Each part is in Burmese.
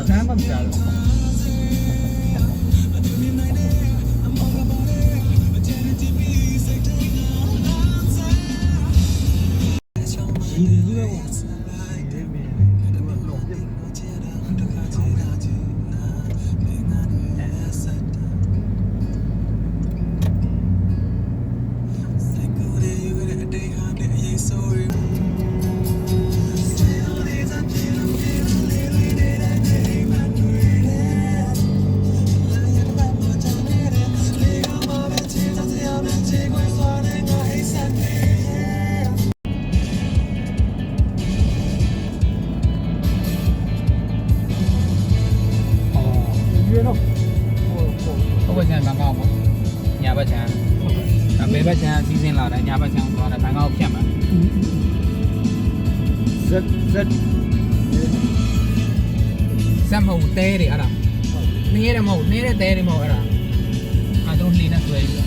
ခမ်းမှမစားဘူးဒီလိုပဲပေါ့ဘယ်ဘက်ချမ်းစီးစင်းလာတယ်ညာဘက်ချမ်းသွားတယ်ဘန်ကောက်ဖြတ်မှာဇက်မဟုတ်တဲတွေအဲ့ဒါနေရမဟုတ်နေတဲ့တဲတွေမဟုတ်အဲ့ဒါအားလုံးလှေနဲ့ဆွဲယူတာ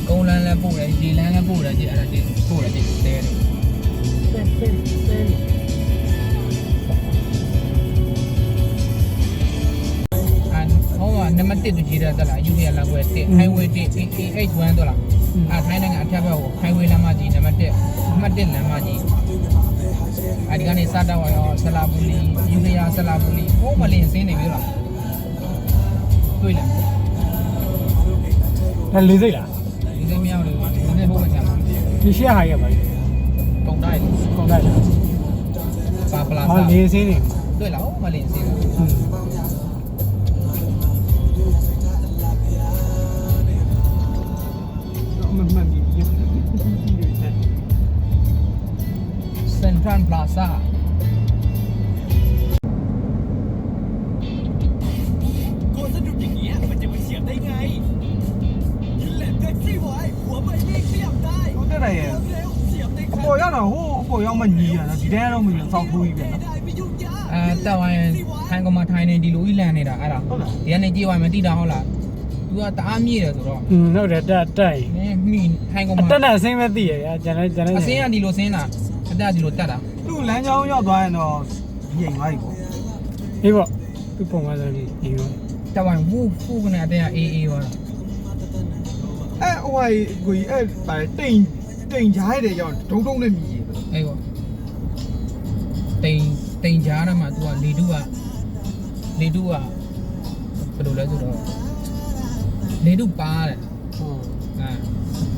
ကုန်းလန်းလည်းပို့တယ်ရေလန်းလည်းပို့တယ်ကြည့်အဲ့ဒါကြည့်ပို့တယ်ကြည့်တဲတွေနံပါတ်1တို့ကြီးတဲ့တက်လာယူရလမ်းကွယ်1 highway 1 AH1 တော့လားထိုင်းနိုင်ငံအထက်ဘက်ကို highway လမ်းမကြီးနံပါတ်1လမ်းမကြီးအဲဒီကနေစတော့ရောဆလာပူလီယူရဆလာပူလီဟိုးမလင်းစင်းနေပြီလားတွေ့လားဒါလေးစိတ်လားလေးစိတ်မရဘူးလေဒီနေ့ဟိုးမချမ်းဒီရှက်ဟာရပါလေကုန်းတိုက်ပါပလာစာလေးစင်းနေတွေ့လားဟိုးမလင်းစင်းCentral Plaza กดสะดุดอย่างเงี้ยมันจะมาเสียบได้ไงยืนแหลมแท็กซี่ไว้หัวไม่นิ่งขยับได้ဟုတ်တယ်ရဲ့เร็วเสียบในအပေါ်ရောက်တော့ဟိုအပေါ်ရောက်မှညီရတာဒီထဲတော့မညီစောက်ထိုးကြီးပဲနော်ได้ไม่ยุ่งยากတက်ဝိုင်းထိုင်ကမှထိုင်နေဒီလိုကြီးလန်နေတာအဲ့ဒါဒီကနေကြည့်ဝိုင်းမတိတာဟုတ်လား तू ကတအားမြည်တယ်ဆိုတော့ဟုတ်တယ်တက်မိထိုင်ကမှတက်နဲ့အစင်းပဲသိရရကျန်လဲအစင်းကဒီလိုစင်းတာအတက်ဒီလိုတက်တာသူ့လမ်းကြောင်းရောက်သွားရင်တော့ငြိမ်သွားပြီပေါ့အေးပေါ့သူ့ပုံမှန်ဆိုရင်ငြိမ်သွားတက်ဝိုင်းဝူကနေအတက်အေးသွားတာဟိုကိုကြီးတိမ်ချားရတယ်ရောက်ဒုံနဲ့မြည်အေးပေါ့တိမ်ချားရမှာ तू ကလေတုကဘယ်လိုလဲဆိုတော့လေတုပါတယ်ဟုတ်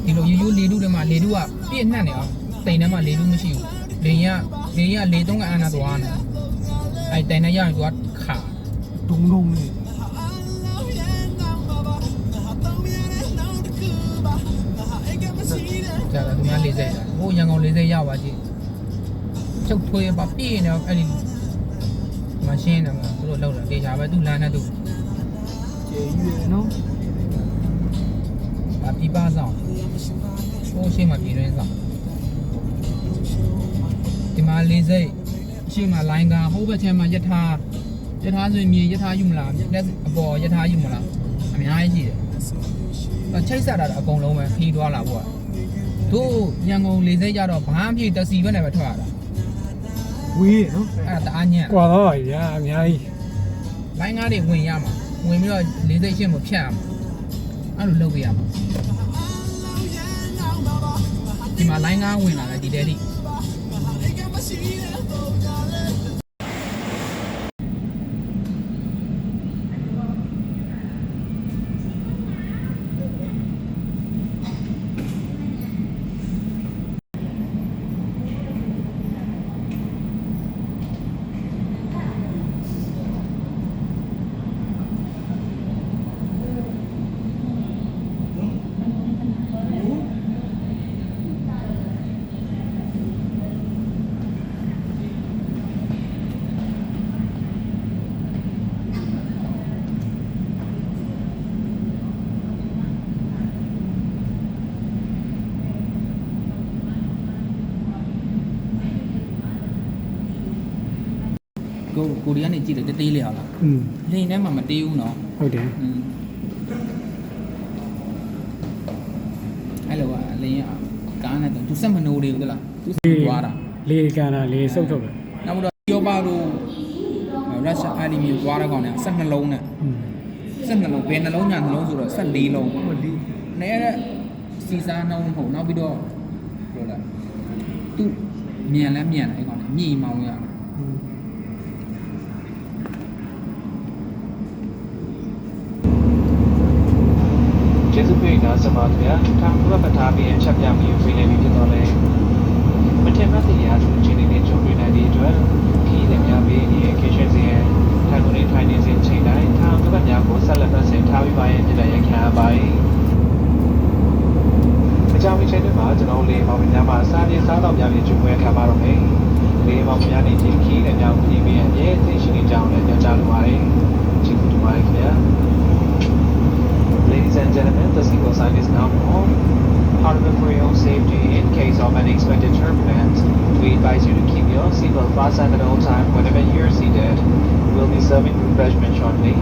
ဒီလိုရိုးလေတုတွေမှာလေတုကပြည့်နှက်နေအောင်တိမ်ထဲမှာလေတုမရှိဘူးလေသုံးကအနာသွားနေအဲ့တိမ်ထဲရောက်ရင် तू ကခါဒုံနေကြာတယ်သူများ40တာဟိုရန်ကုန်40ရောက်ပါကြည့်ချုပ်ထွေးပါပြည့်နေတော့အဲ့ဒီမရှင်းတယ်မှာသူတို့လောက်တာတေချာပဲသူ့လမ်းနဲ့သူကျေးရွယ်နော်ပြပဆောင်ဟိုရှင်းမှာပြည်ရင်းဆောင်ဒီမှာ40ရှင်းမှာလိုင်းကဟိုဘက်ချမ်းမှာယထာဆိုရင်မြေယထာယူမလားလက်အပေါ်ယထာယူမလားအများကြီးရှိတယ်ချိတ်ဆက်တာအကုန်လုံးပဲခီးသွားလာပေါ့တို့ရန်ကုန်40ကျတော့ဘာမှမဖြစ်တက်စီပဲနဲ့ပဲထွက်ရတာဝေးနော်အဲ့ဒါတအားညံ့ကွာတော့ပါဗျာအများကြီးလိုင်းကားတွေဝင်ရမှာဝင်ပြီးတော့40ရှင်းကိုဖြတ်ရမှာအဲ့လိုလုပ်ပြရမှာဒီမှာလိုင်းကားဝင်လာတယ်ဒီတဲတိကိုရီးယားနေကြည့်တယ်တေးလေးဟောလားလင်းထဲမှာမတေးဘူးနော်ဟုတ်တယ်အဲ့လိုကလင်းကားနဲ့သူစက်မနိုးတွေဟုတ်လားသူသွားတာလေကန်တာလေစုပ်ထုတ်တယ်နောက် ပြောပါတော့ရုရှားအဲ့ဒီမျိုးသွားတဲ့ကောင်နဲ့12လုံးနဲ့12လုံးဘယ်နှလုံးညာနှလုံးဆိုတော့14လုံး ဟုတ်ဒီ နဲတဲ့စီစားနှုံးမဟုတ်နောက်ပြီးတော့ပြောလိုက်သူမြန်လဲမြန်တယ်အဲ့ကောင်နဲ့ညှိမောင်းရ ကျေးဇူးပြုနာစပါခင်ဗျာထားဘုရားပထားပြီးအချက်ပြပြီးဖိနေပြီဖြစ်တော့လဲမထင်မှတ်တဲ့ရာသူချင်းတွေကြုံတွေ့နိုင်တဲ့အတွက်ခီးလည်းများပြီးဒီခေရှင်စီရဲ့ထိုင်ကုန်နေထိုင်နေစဉ်ချိန်တိုင်းထားဘုရားများကိုဆက်လက်ပတ်ဆင်ထားပြီးပါရဲ့ပြည်တော်ရခံရပါတယ်အကြောင်းအချက်တွေမှာကျွန်တော်လေးပေါင်းများမှာစားပြေစားတော့များပြီးကျုပ်ဝဲခံပါတော့မယ်လေးပေါင်းများနေချင်းခီးလည်းများပြီးပြီးရဲ့သိရှိနေကြအောင်လည်းပြောကြားလိုပါတယ်ကျေးဇူးတင်ပါတယ်ခင်ဗျာLadies and gentlemen, the seatbelt sign is now on. However, for your own safety, in case of unexpected turbulence, we advise you to keep your seatbelt fastened at all times whenever you're seated. We'll be serving refreshment shortly.